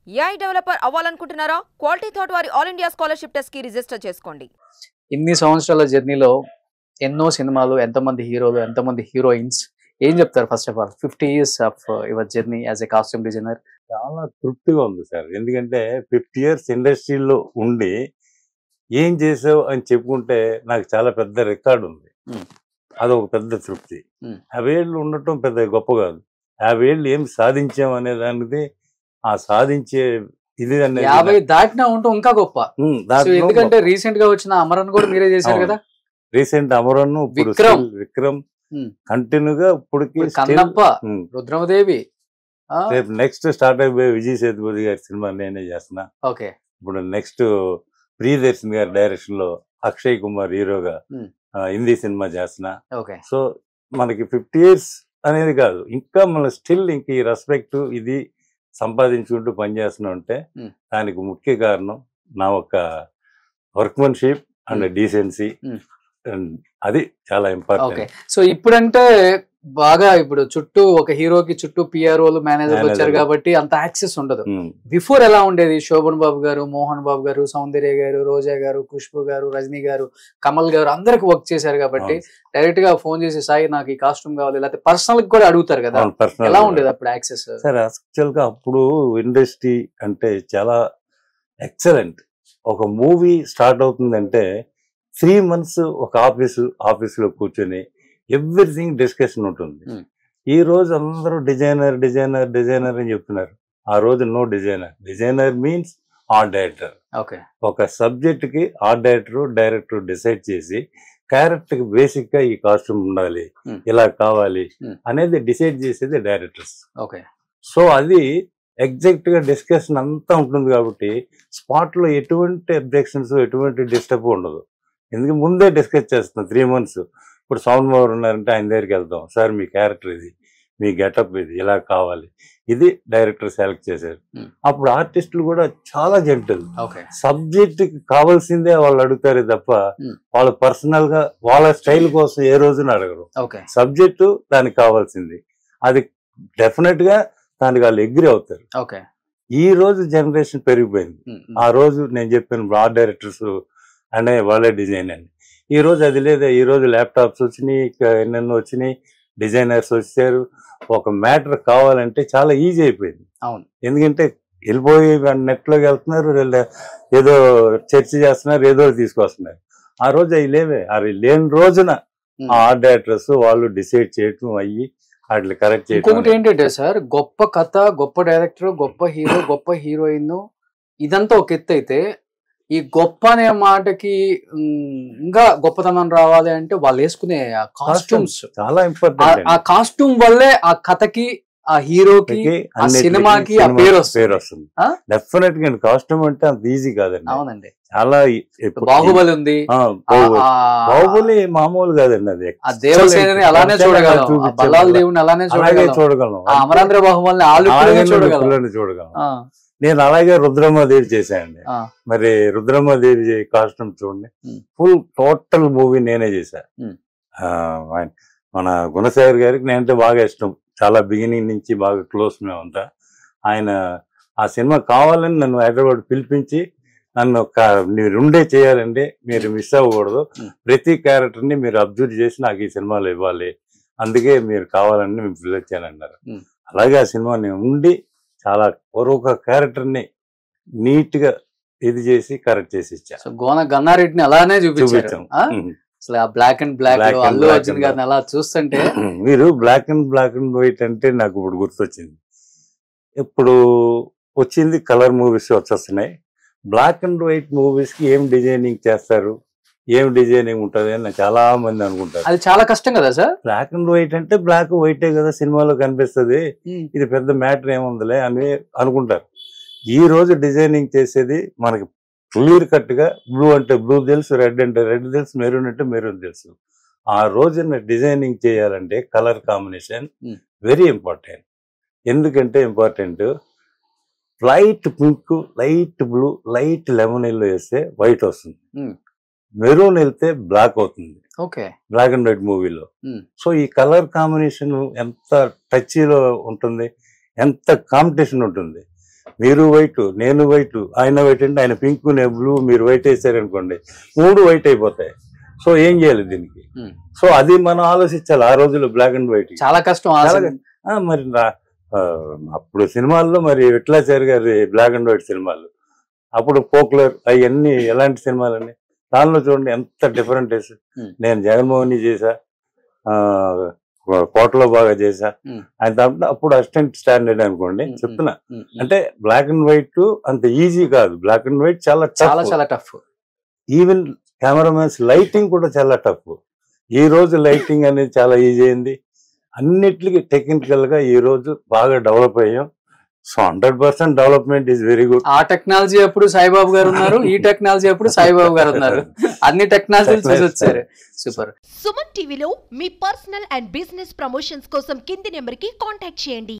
AI developer అవ్వాలనుకుంటున్నారా? Quality Thought వారి All India scholarship test కి రిజిస్టర్ చేసుకోండి. ఇన్ని సంవత్సరాల జర్నీలో ఎన్నో సినిమాలు, ఎంతమంది హీరోలు, ఎంతమంది హీరోయిన్స్, ఏం చెప్తారు? First of all 50 years of your journey as a costume designer. చాలా తృప్తిగా ఉంది సార్. ఎందుకంటే 50 years ఇండస్ట్రీలో ఉండి ఏం చేసావు అని చెప్పుకుంటే నాకు చాలా పెద్ద రికార్డు ఉంది. అదొక పెద్ద తృప్తి. 50 ఏళ్ళు ఉండటం పెద్ద గొప్ప కాదు. 50 ఏళ్ళు ఏం సాధించాం అనే దానిది, ఆ సాధించే ఇది 50 దాటినా ఉంటాం ఇంకా గొప్ప. ఎందుకంటే రీసెంట్ గా వచ్చిన అమరన్ కూడా మీరే చేశారు కదా. రీసెంట్ అమరన్, విక్రమ్ కంటిన్యూగా ఇప్పటికి కన్నప్ప, రుద్రమదేవి, రేపు నెక్స్ట్ స్టార్ట్ అయిపోయే విజయ్ సేతుపతి గారి సినిమా నేనే చేస్తున్నా. ఓకే. ఇప్పుడు నెక్స్ట్ ప్రియదర్శన్ గారి డైరెక్షన్ లో అక్షయ్ కుమార్ హీరోగా హిందీ సినిమా చేస్తున్నా. సో మనకి 50 years అనేది కాదు, ఇంకా మన స్టిల్ ఇంక ఈ రెస్పెక్ట్ ఇది సంపాదించుకుంటూ పనిచేస్తున్నా ఉంటే దానికి ముఖ్య కారణం నా ఒక వర్క్మెన్షిప్ అండ్ డీసెన్సీ. అది చాలా ఇంపార్టెంట్. సో ఇప్పుడంటే బాగా ఇప్పుడు చుట్టూ ఒక హీరోకి చుట్టూ పిఆర్ఓలు, మేనేజర్లు వచ్చారు కాబట్టి అంత యాక్సెస్ ఉండదు. బిఫోర్ ఎలా ఉండేది? శోభన్ బాబు గారు, మోహన్ బాబు గారు, సౌందర్య గారు, రోజా గారు, ఖుష్బు గారు, రజనీ గారు, కమల్ గారు అందరికి వర్క్ చేశారు కాబట్టి డైరెక్ట్ గా ఫోన్ చేసి సాయి నాకు ఈ కాస్ట్యూమ్ కావాలి, లేకపోతే పర్సనల్ కూడా అడుగుతారు కదా. ఎలా ఉండేది అప్పుడు యాక్సెస్? సార్ యాక్చువల్ గా అప్పుడు ఇండస్ట్రీ అంటే చాలా ఎక్సలెంట్. ఒక మూవీ స్టార్ట్ అవుతుందంటే 3 months ఒక ఆఫీసులో కూర్చొని ఎవ్రీథింగ్ డిస్కషన్ ఉంటుంది. ఈ రోజు అందరూ డిజైనర్ డిజైనర్ డిజైనర్ అని చెప్తున్నారు. ఆ రోజు no designer. Designer means art director. ఒక సబ్జెక్ట్ కి ఆర్ట్ డైరెక్టర్ డిసైడ్ చేసి క్యారెక్టర్ కి బేసిక్ గా ఈ కాస్ట్యూమ్ ఉండాలి, ఇలా కావాలి అనేది డిసైడ్ చేసేది డైరెక్టర్స్. సో అది ఎగ్జాక్ట్ గా డిస్కషన్ అంతా ఉంటుంది కాబట్టి స్పాట్ లో ఎటువంటి అబ్జెక్షన్స్, ఎటువంటి డిస్టర్బ్ ఉండదు. ఎందుకంటే ముందే డిస్కస్ చేస్తున్నాం 3 months. ఇప్పుడు సౌండ్ మోవర్ ఉన్నారంటే ఆయన దగ్గరికి వెళ్తాం, సార్ మీ క్యారెక్టర్ ఇది, మీ గెటప్ ఇది, ఇలా కావాలి, ఇది డైరెక్టర్ సెలెక్ట్ చేశారు. అప్పుడు ఆర్టిస్టులు కూడా చాలా జెంటల్. సబ్జెక్ట్ కావాల్సిందే వాళ్ళు అడుగుతారే తప్ప వాళ్ళు పర్సనల్ గా వాళ్ళ స్టైల్ కోసం ఏ రోజున అడగరు. సబ్జెక్టు దానికి కావాల్సింది, అది డెఫినెట్ గా దానికి వాళ్ళు అగ్రి అవుతారు. ఈ రోజు జనరేషన్ పెరిగిపోయింది. ఆ రోజు నేను చెప్పాను ఆర్ట్ డైరెక్టర్స్ అనే వాళ్ళే డిజైన్ అని. ఈ రోజు అది లేదా. ఈ రోజు ల్యాప్టాప్స్ వచ్చినాయి, ఎన్నెన్నో వచ్చినాయి, డిజైనర్స్ వచ్చారు. ఒక మ్యాటర్ కావాలంటే చాలా ఈజీ అయిపోయింది. ఎందుకంటే వెళ్ళిపోయి నెట్లోకి వెళ్తున్నారు, ఏదో చర్చ చేస్తున్నారు, ఏదో తీసుకొస్తున్నారు. ఆ రోజు అవి లేవే. అవి లేని రోజున ఆ ఆర్ట్ డైరెక్టర్స్ వాళ్ళు డిసైడ్ చేయటం అయ్యి వాటిని కరెక్ట్ చేయడం. ఇంకొకటి ఏంటంటే సార్, గొప్ప కథ, గొప్ప డైరెక్టర్, గొప్ప హీరో, గొప్ప హీరోయిన్, ఇదంతా ఒక ఎత్తు అయితే ఈ గొప్ప అనే మాటకి ఇంకా గొప్పతనం రావాలి అంటే వాళ్ళు వేసుకునే కాస్ట్యూమ్స్ చాలా ఇంపార్టెంట్. ఆ కాస్ట్యూమ్ వల్లే ఆ కథకి, ఆ హీరోకి, ఆ సినిమాకి ఆ పేరు వస్తుంది. డెఫినెట్ గా కాస్ట్యూమ్ అంటే అంత ఈజీ కాదండి. అవునండి. చాలా బాహుబలి ఉంది. బాహుబలి మామూలు కాదండి. అది దేవసేనని అలానే చూడగలం, బల్లాల దేవుని అలానే చూడగలం, అమరేంద్ర బాహుబలిని చూడగలం. నేను అలాగే రుద్రమ్మదేవి చేశానండి. మరి రుద్రమ్మదేవి కాస్ట్యూమ్ చూడండి, ఫుల్ టోటల్ మూవీ నేనే చేశా. మన గుణశేఖర్ గారికి నేనంటే బాగా ఇష్టం, చాలా బిగినింగ్ నుంచి బాగా క్లోజ్ మేమంతా. ఆయన ఆ సినిమా కావాలని నన్ను హైదరాబాద్ పిలిపించి నన్ను మీరు ఉండే చేయాలండి, మీరు మిస్ అవ్వకూడదు, ప్రతి క్యారెక్టర్ని మీరు అబ్జర్వ్ చేసి నాకు ఈ సినిమాలో ఇవ్వాలి, అందుకే మీరు కావాలని మేము పిలిచానన్నారు. అలాగే ఆ సినిమా నేను ఉండి చాలా ఒక క్యారెక్టర్ ని నీట్ గా ఇది చేసి కరెక్ట్ చేసి ఇచ్చాను. గోన గన్నారెడ్డిని అలానే చూపించాం. అసలు ఆ black and black Allu Arjun గారిని అలా చూస్తుంటే మీరు బ్లాక్ అండ్ వైట్ అంటే నాకు ఇప్పుడు గుర్తొచ్చింది. ఇప్పుడు వచ్చింది కలర్ మూవీస్ వచ్చేస్తున్నాయి. బ్లాక్ అండ్ వైట్ మూవీస్ కి ఏం డిజైనింగ్ చేస్తారు, ఏం డిజైనింగ్ ఉంటుంది అని చాలా మంది అనుకుంటారు. అది చాలా కష్టం కదా సార్. బ్లాక్ అండ్ వైట్ అంటే బ్లాక్ వైటే కదా సినిమాలో కనిపిస్తుంది, ఇది పెద్ద మ్యాటర్ ఏముందిలే అని అనుకుంటారు. ఈ రోజు డిజైనింగ్ చేసేది మనకి క్లియర్ కట్ గా బ్లూ అంటే బ్లూ తెలుసు, రెడ్ అంటే రెడ్ తెలుసు, మెరూన్ అంటే మెరూన్ తెలుసు. ఆ రోజున డిజైనింగ్ చేయాలంటే కలర్ కాంబినేషన్ వెరీ ఇంపార్టెంట్. ఎందుకంటే important, light pink, light blue, light lemon yellow వేస్తే వైట్ వస్తుంది, మెరూన్ వెళ్తే బ్లాక్ అవుతుంది బ్లాక్ అండ్ వైట్ మూవీలో. సో ఈ కలర్ కాంబినేషన్ ఎంత టచ్లో ఉంటుంది, ఎంత కాంపిటీషన్ ఉంటుంది. మీరు వైట్, నేను వైట్, ఆయన వైట్ అంటే ఆయన పింక్, నేను బ్లూ, మీరు వైట్ వేసారనుకోండి 3 వైట్ అయిపోతాయి. సో ఏం చేయాలి దీనికి? సో అది మనం ఆలోచించాలి. ఆ రోజుల్లో బ్లాక్ అండ్ వైట్ చాలా కష్టం. మరి అప్పుడు సినిమాల్లో మరి విఠలాచారి గారి బ్లాక్ అండ్ వైట్ సినిమాలు, అప్పుడు పోక్లర్ అవన్నీ ఎలాంటి సినిమాలని, దానిలో చూడండి ఎంత డిఫరెంట్. నేను జగన్మోహన్ చేసా, కోటలో బాగా చేసా, ఆయన దాంట్లో అప్పుడు అసిస్టెంట్ స్టాండర్డ్ అనుకోండి చెప్తున్నా. అంటే బ్లాక్ అండ్ వైట్ అంత ఈజీ కాదు, బ్లాక్ అండ్ వైట్ చాలా చాలా చాలా టఫ్. ఈవెన్ కెమెరామెన్స్ లైటింగ్ కూడా చాలా టఫ్. ఈ రోజు లైటింగ్ అనేది చాలా ఈజీ అయింది. అన్నిటికీ టెక్నికల్ గా ఈ రోజు బాగా డెవలప్ అయ్యాం. So 100% development is very good. ఆ టెక్నాలజీ అప్పుడు సాయిబాబు గారు ఉన్నారు, ఈ టెక్నాలజీ అప్పుడు సాయిబాబు గారు ఉన్నారు. అన్ని టెక్నాలజీలు చూసి వచ్చారు. సూపర్. సుమన్ టీవీలో మీ పర్సనల్ అండ్ బిజినెస్ ప్రమోషన్స్ కోసం కింది నెంబర్ కి కాంటాక్ట్ చేయండి.